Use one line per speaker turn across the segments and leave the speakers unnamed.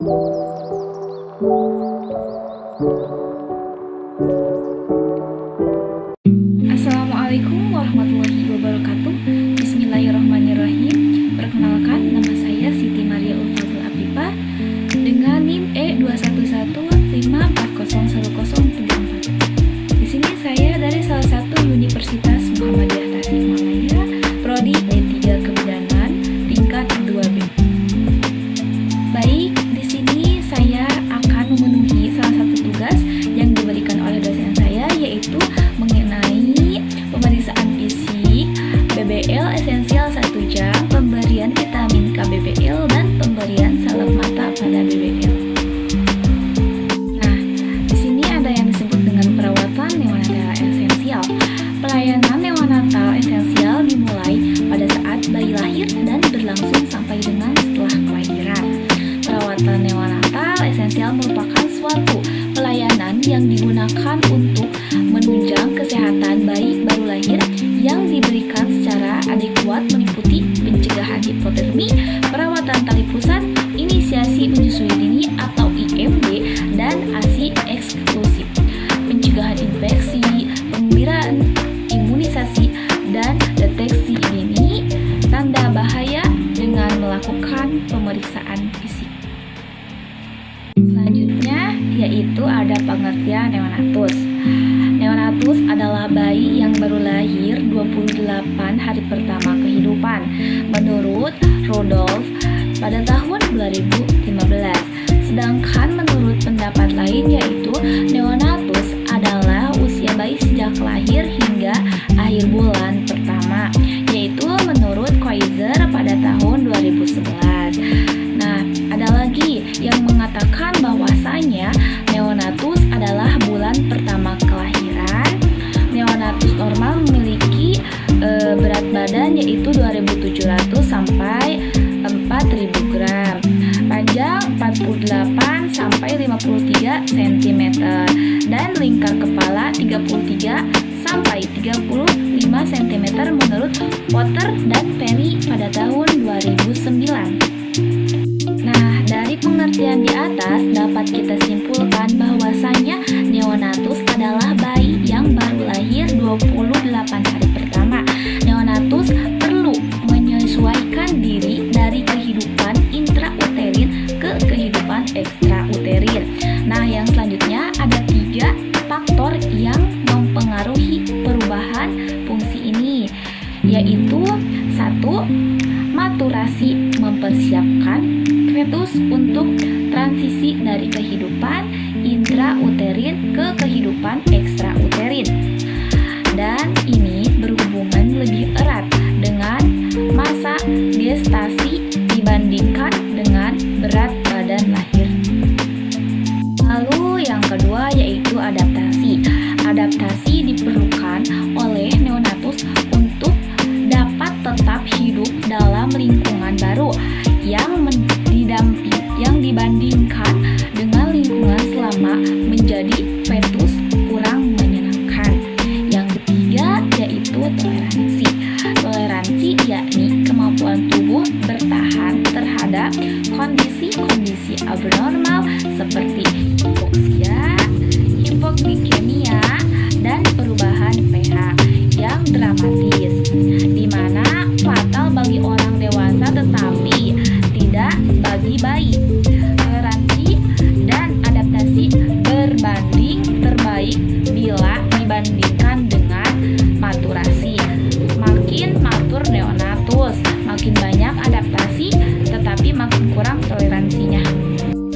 Assalamualaikum warahmatullahi wabarakatuh. Bismillahirrahmanirrahim. Perkenalkan, nama saya Siti Maria Ulfatul Afifah dengan NIM E21154010034. Di sini saya dari salah satu Universitas Muhammadiyah Tasikmalaya, prodi D3 Kebidanan tingkat 2B. Baik, di sini saya akan memenuhi salah satu tugas yang diberikan oleh dosen saya, yaitu mengenai pemeriksaan fisik BBL esensial 1 jam, pemberian vitamin KBBL, dan pemberian salep mata pada BBL. Nah, di sini ada yang disebut dengan perawatan neonatal esensial. Pelayanan neonatal esensial dimulai pada saat bayi lahir dan berlangsung sampai dengan setelah kelahiran. Perawatan neonatal esensial merupakan suatu pelayanan yang digunakan untuk menunjang kesehatan bayi baru lahir yang diberikan secara adekuat, meliputi pencegahan hipotermi, perawatan tali pusat, inisiasi menyusui dini atau IMD, dan ASI eksklusif, pencegahan infeksi, pemberian imunisasi, dan deteksi dini tanda bahaya dengan melakukan pemeriksaan fisik. Selanjutnya yaitu ada pengertian neonatus. Neonatus adalah bayi yang baru lahir 28 hari pertama kehidupan menurut Rudolf pada tahun 2015. Sedangkan menurut pendapat lain yaitu neonatus adalah usia bayi sejak lahir hingga akhir bulan pertama, yaitu menurut Koizer pada tahun 2011. Nah, ada lagi yang mengatakan bahwasanya neonatus adalah bulan pertama kelahiran. Neonatus normal memiliki berat badan yaitu 2.700 sampai 4.000 gram, panjang 48 sampai 53 cm, dan lingkar kepala 33 sampai 35 cm menurut Potter dan Perry pada tahun 2009. Nah, dari pengertian di atas dapat kita simpulkan bahwasanya neonatus adalah bayi yang baru lahir 28 hari pertama. Neonatus perlu menyesuaikan diri dari kehidupan intrauterin ke kehidupan ekstrauterin. Nah, yang selanjutnya ada 3 faktor yang mempengaruhi perubahan fungsi ini, yaitu 1. Maturasi, mempersiapkan fetus untuk transisi dari kehidupan intrauterin ke kehidupan ekstrauterin, dan ini berhubungan lebih erat dengan masa gestasi dibandingkan dengan berat badan lahir. Lalu yang kedua yaitu adaptasi. Adaptasi diperlukan oleh neonatus untuk dapat tetap hidup dalam lingkungan baru yang dibandingkan dengan lingkungan selama menjadi fetus kurang menyenangkan. Yang ketiga yaitu toleransi. Toleransi yakni kemampuan tubuh bertahan terhadap kondisi-kondisi abnormal seperti hipoksia, hipoglikemia, dan perubahan pH yang dramatis, di mana fatal bagi orang dewasa tetapi tidak bagi bayi. Toleransi dan adaptasi berbanding terbalik bila dibandingkan dengan maturasi. Makin matur neonatus, makin banyak adaptasi tetapi makin kurang toleransinya.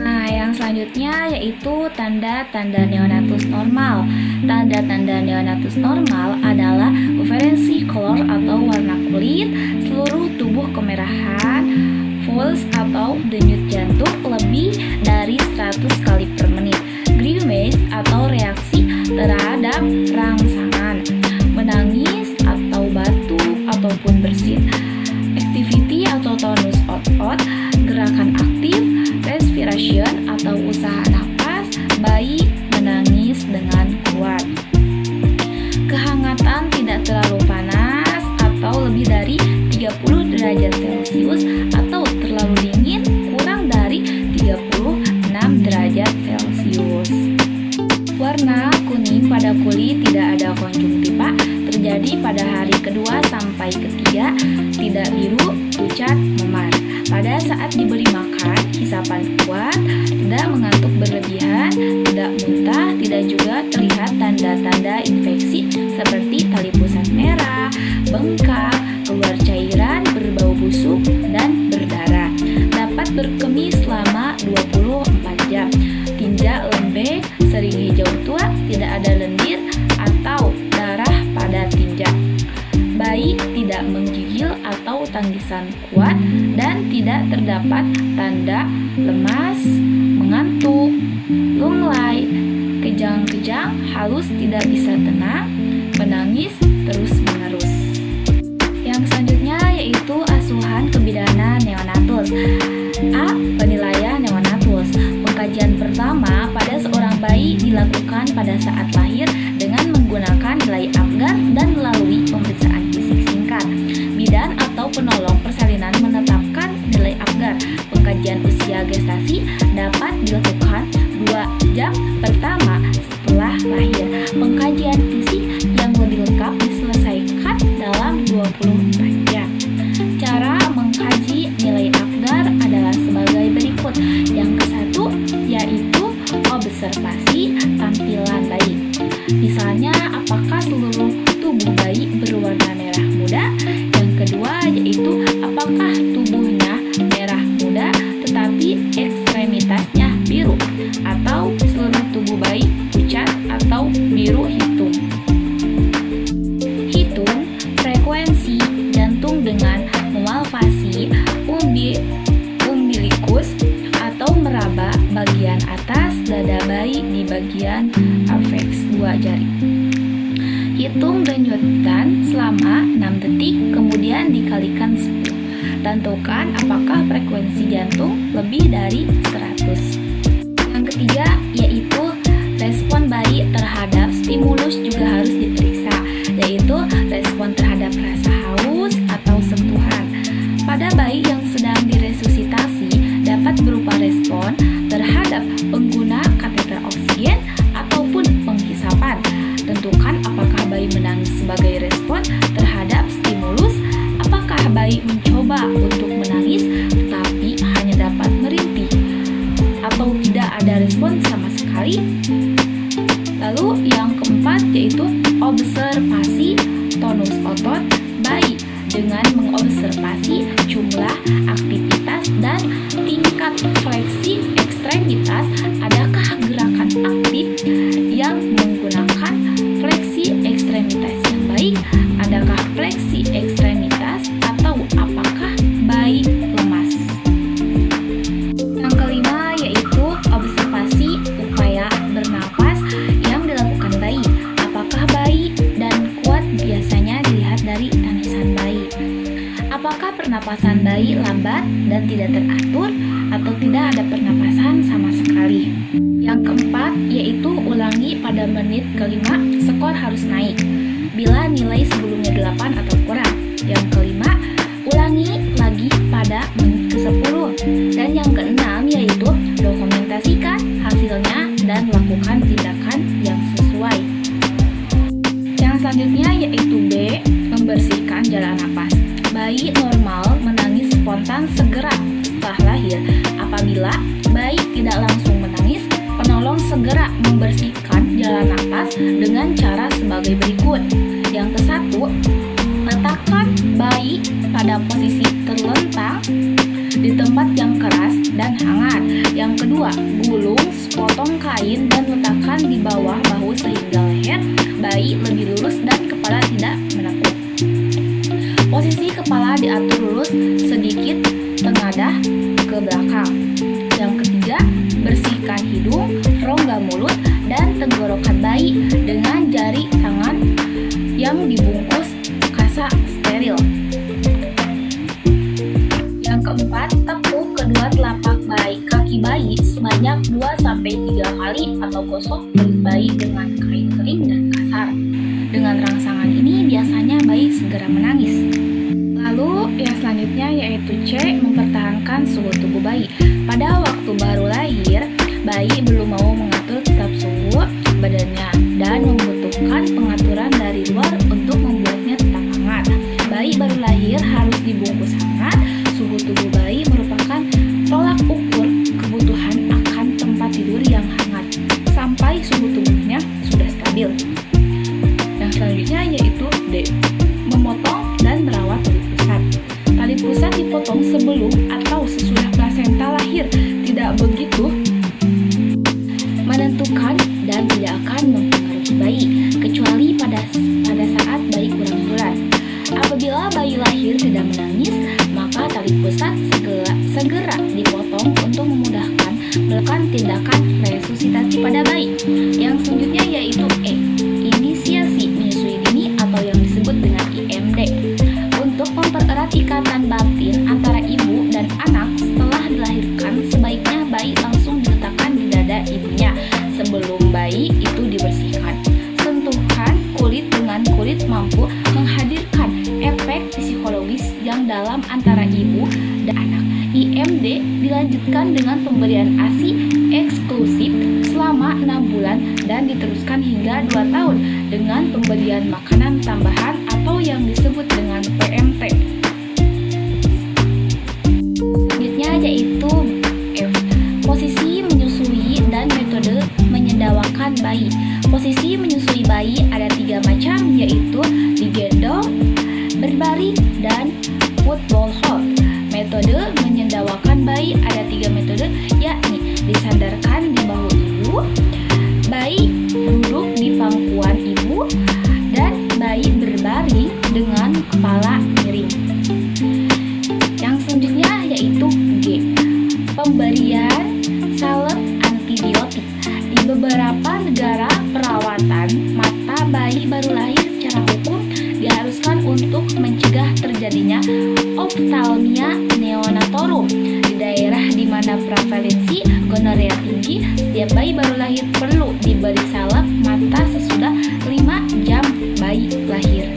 Nah, yang selanjutnya yaitu tanda-tanda neonatus normal. Tanda-tanda neonatus normal adalah preferensi color atau warna kulit, seluruh tubuh kemerahan, pulse atau denyut jantung lebih dari 100 kali per menit, grimace atau reaksi terhadap rangsangan, menangis atau batuk ataupun bersin, activity atau tonus otot, gerakan aktif, respiration atau usaha napas, bayi menangis dengan kuat, kehangatan tidak terlalu panas atau lebih dari 30 derajat Celcius atau terlalu dingin kurang dari 30 Warna kuning pada kulit tidak ada konjungtiva terjadi pada hari kedua sampai ketiga, tidak biru, pucat, memar. Pada saat diberi makan, hisapan kuat, tidak mengantuk berlebihan, tidak muntah, tidak juga terlihat tanda-tanda infeksi seperti tali pusat merah, bengkak, keluar cairan, berbau busuk, dan berdarah. Dapat berkemih selama 24 jam. Tinja lembek, sering hijau tua, tidak ada lendir atau darah pada tinja. Bayi tidak menggigil atau tangisan kuat dan tidak terdapat tanda lemas, mengantuk, lunglai, kejang-kejang, halus, tidak bisa tenang, menangis terus-menerus. Yang selanjutnya yaitu asuhan kebidanan neonatus. A. Penilaian neonatus. Pengkajian pertama pada seorang bayi dilakukan pada saat lahir dengan menggunakan nilai Apgar dan melalui pemeriksaan fisik singkat. Bidan atau penolong persalinan menetapkan nilai Apgar. Pengkajian usia gestasi dapat dilakukan 2 jam pertama setelah lahir. Pengkajian fisik yang lebih lengkap diselesaikan dalam 24 jam. Cara mengkaji nilai Apgar adalah sebagai berikut. Yang ke-1 yaitu observasi tampilan bayi. Misalnya, apakah seluruh tubuh bayi berwarna merah muda? Yang kedua yaitu apakah tubuhnya merah muda tetapi ekstremitasnya biru, atau seluruh tubuh bayi pucat atau biru hitam. Hitung frekuensi jantung dengan memalpasi umbilikus atau meraba bagian atas dada bayi di bagian apeks 2 jari. Hitung denyutan selama 6 detik, kemudian dikalikan 10. Tentukan apakah frekuensi jantung lebih dari 100. Yang ketiga yaitu respon bayi terhadap stimulus juga harus diperiksa, yaitu respon terhadap rasa haus atau sentuhan. Pada bayi yang sedang diresusitasi dapat berupa respon terhadap pengguna kateter oksigen ataupun penghisapan. Tentukan apakah bayi menangis sebagai respon terhadap stimulus, apakah bayi mencoba untuk menangis tetapi hanya dapat merintih, atau tidak ada respon sama sekali. Lalu yang keempat yaitu observasi tonus otot bayi dengan mengobservasi jumlah aktivitas dan tingkat fleksi ekstremitas. Adakah gerakan aktif yang menggunakan fleksi ekstremitas yang baik? Adakah fleksi ekstremitas atau apakah bayi lemas? Yang kelima yaitu observasi upaya bernapas yang dilakukan bayi. Apakah bayi dan kuat biasanya dilihat dari tangisan bayi. Apakah pernapasan bayi lambat dan tidak teratur atau tidak ada pernapasan sama sekali. Yang keempat yaitu ulangi pada menit kelima, skor harus naik bila nilai sebelumnya 8 atau kurang. Yang kelima, ulangi lagi pada menit ke-10. Dan yang keenam yaitu dokumentasikan hasilnya dan lakukan tindakan yang sesuai. Yang selanjutnya yaitu B. Membersihkan jalan napas. Bayi normal menangis spontan segera setelah lahir. Apabila bayi tidak langsung menangis, penolong segera membersihkan jalan napas dengan cara sebagai berikut. Yang ke-1, letakkan bayi pada posisi terlentang di tempat yang keras dan hangat. Yang kedua, gulung sepotong kain dan letakkan di bawah bahu sehingga leher bayi lebih lurus dan kepala tidak menekuk. Posisi kepala diatur lurus sedikit tengadah ke belakang. Yang ketiga, bersihkan hidung, rongga mulut, dan tenggorokan bayi dengan jari tangan yang dibungkus kasa steril. Yang keempat, tepuk kedua telapak kaki bayi sebanyak 2-3 kali atau gosok kulit bayi dengan kain kering dan kasar. Dengan rangsangan ini biasanya bayi segera menangis. Lalu yang selanjutnya yaitu C. Mempertahankan suhu tubuh bayi. Pada waktu baru lahir, bayi belum mau mengatur tetap suhu badannya akan mempengaruhi bayi, kecuali pada saat bayi kurang bulan. Apabila bayi lahir tidak menangis, maka tali pusat segera dipotong untuk memudahkan melakukan tindakan resusitasi pada bayi. Yang selanjutnya yaitu inisiasi menyusui dini atau yang disebut dengan IMD. Untuk mempererat ikatan batin antara ibu dan anak setelah dilahirkan, sebaiknya bayi langsung diletakkan di dada ibunya sebelum bayi itu dibersihkan. Sentuhan kulit dengan kulit mampu menghadirkan efek psikologis yang dalam antara ibu dan anak. IMD dilanjutkan dengan pemberian ASI eksklusif selama 6 bulan dan diteruskan hingga 2 tahun dengan pemberian makanan tambahan atau yang disebut dengan PMT. Selanjutnya yaitu F. Posisi menyusui dan metode menyedawakan bayi. Posisi menyusui bayi ada 3 macam, yaitu digendong, berbaring, dan football hold. Metode menyedawakan bayi ada 3 metode, yakni disandarkan di bahu ibu, bayi duduk di pangkuan ibu, dan bayi berbaring dengan kepala miring. Yang selanjutnya yaitu G. Pemberian salep antibiotik. Di beberapa negara perawatan mata bayi baru lahir secara hukum diharuskan untuk mencegah terjadinya oftalmia neonatorum. Di daerah di mana prevalensi gonorea tinggi, setiap bayi baru lahir perlu diberi salep mata sesudah 5 jam bayi lahir.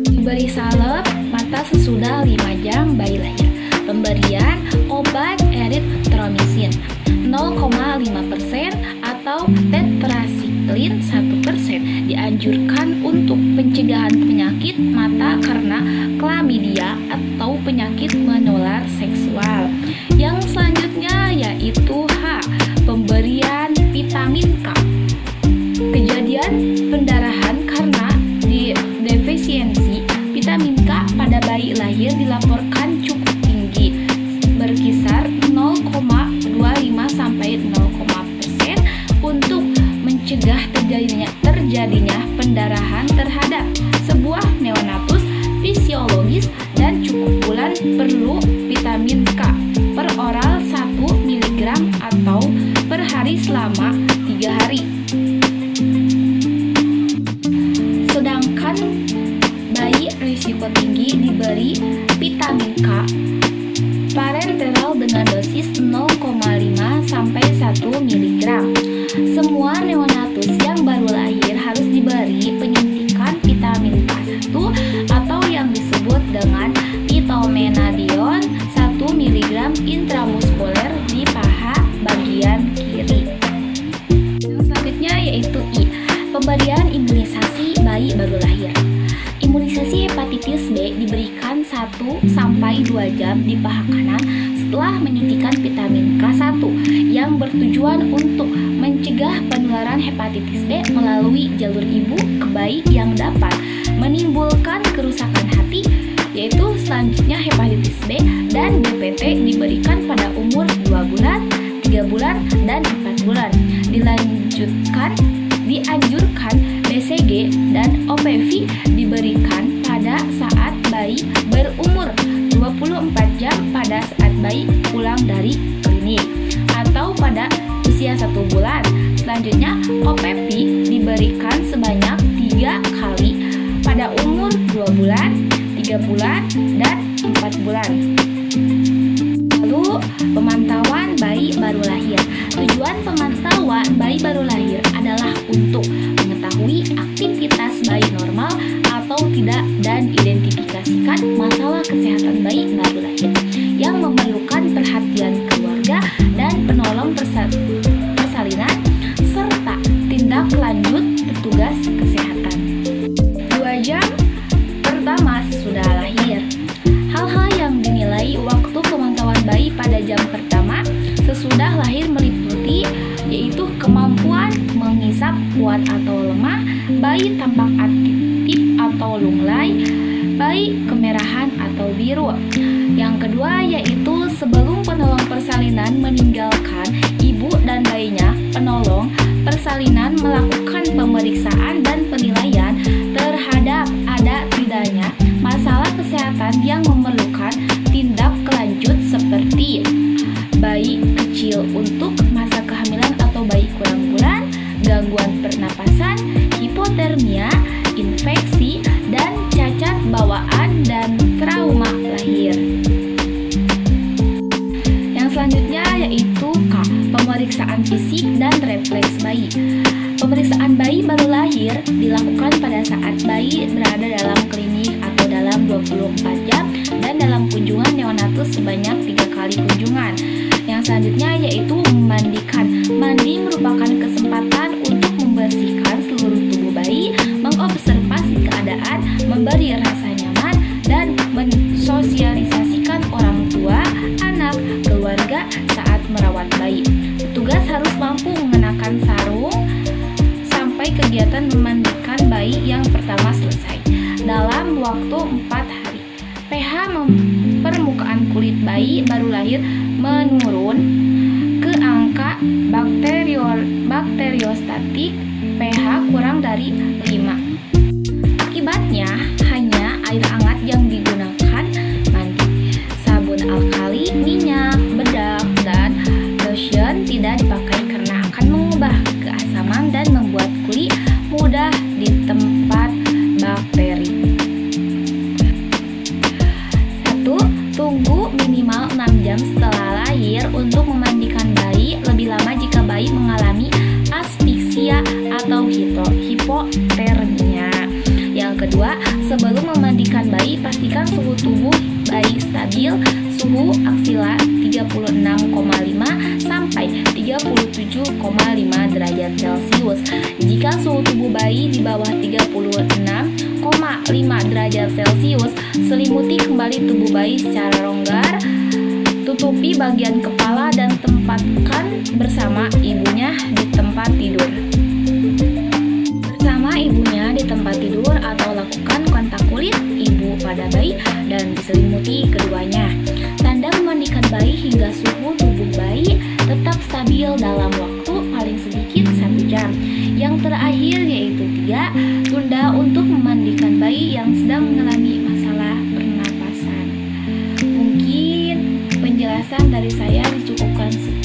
Diberi salep mata sesudah 5 jam bayi lahir. Pemberian obat eritromisin 0,5% atau tetrasiklin 1% dianjurkan untuk pencegahan penyakit mata karena klamidia atau penyakit menular seksual. Yang selanjutnya yaitu H. Pemberian vitamin K. Kejadian pendarahan karena defisiensi vitamin K pada bayi lahir dilaporkan cukup tinggi, berkisar 0,25 sampai 0,% untuk mencegah terjadinya pendarahan terhadap sebuah neonatus fisiologis dan cukup bulan perlu vitamin K per oral 1 mg atau per hari selama 3 hari. Sedangkan bayi risiko tinggi diberi vitamin K parenteral dengan dosis 0,5 sampai 1 mg. Semua neonatus yang baru lahir harus diberi penyuntikan vitamin K1 atau yang disebut dengan pitomenadion 1 mg intramuskuler di paha bagian kiri. Yang selanjutnya yaitu I. Pemberian imunisasi bayi baru lahir. Imunisasi hepatitis B diberikan 1-2 jam di paha kanan setelah menyuntikkan vitamin K1 yang bertujuan untuk mencegah penularan hepatitis B melalui jalur ibu ke bayi yang dapat menimbulkan kerusakan hati, yaitu selanjutnya hepatitis B dan DPT diberikan pada umur 2 bulan, 3 bulan, dan 4 bulan. Dianjurkan BCG dan OPV diberikan pada saat bayi berumur 24 jam pada saat bayi pulang dari klinik atau pada usia 1 bulan. Selanjutnya OPV diberikan sebanyak 3 kali pada umur 2 bulan, 3 bulan, dan 4 bulan. Lalu pemantauan bayi baru lahir. Tujuan pemantauan bayi baru lahir adalah untuk mengetahui aktivitas bayi normal atau tidak dan identifikasikan masalah kesehatan bayi baru lahir yang memerlukan perhatian keluarga dan penolong persalinan serta tindak lanjut petugas kesehatan. 2 jam pertama sesudah lahir. Hal-hal yang dinilai waktu pemantauan bayi pada jam pertama sesudah lahir meliputi yaitu kemampuan menghisap kuat atau lemah, bayi tampak aktif atau lunglai, bayi kemerahan atau biru. Yang kedua yaitu sebelum penolong persalinan meninggalkan ibu dan bayinya, penolong persalinan persalinan melakukan pemeriksaan dan penilaian terhadap ada tidaknya masalah kesehatan yang memerlukan tindak lanjut seperti bayi kecil untuk masa kehamilan atau bayi kurang bulan, gangguan pernapasan, hipotermia, infeksi, dan cacat bawaan dan trauma lahir. Yang selanjutnya yaitu K. Pemeriksaan fisik dan refleks bayi. Pemeriksaan bayi baru lahir dilakukan pada saat bayi berada dalam klinik atau dalam 24 jam dan dalam kunjungan neonatus sebanyak 3 kali kunjungan. Yang selanjutnya yaitu memandikan. Mandi merupakan kesempatan untuk membersihkan seluruh tubuh bayi, mengobservasi keadaan, memberi rasa nyaman, dan mensosialisasikan orang tua, anak, keluarga saat merawat bayi. Petugas harus mampu mengenakan sarung sampai kegiatan memandikan bayi yang pertama selesai dalam waktu 4 hari. pH permukaan kulit bayi baru lahir menurun ke angka bakteriostatik pH kurang dari 5. Akibatnya hanya air hangat yang digunakan mandi. Sabun alkali, minyak, bedak, dan lotion tidak dipakai karena akan mengubah keasaman dan membuat kulit mudah ditempat bakteri. 1. Tunggu minimal 6 jam setelah lahir untuk memandikan bayi, lebih lama jika bayi mengalami asfiksia atau hipotermia. Yang kedua, sebelum memandikan bayi, pastikan suhu tubuh bayi stabil, suhu aksila 36,5 sampai 37,5 derajat Celcius. Jika suhu tubuh bayi di bawah 36,5 derajat Celcius, selimuti kembali tubuh bayi secara longgar, tutupi bagian kepala dan tempatkan bersama ibunya di tempat tidur. Bersama ibunya di tempat tidur atau lakukan kontak kulit ibu pada bayi dan diselimuti keduanya. Tanda memandikan bayi hingga suhu tubuh bayi tetap stabil dalam waktu paling sedikit 1 jam. Yang terakhir yaitu 3. Tunda untuk memandikan bayi yang sedang mengalami masalah pernapasan. Mungkin penjelasan dari saya dicukupkan sekian.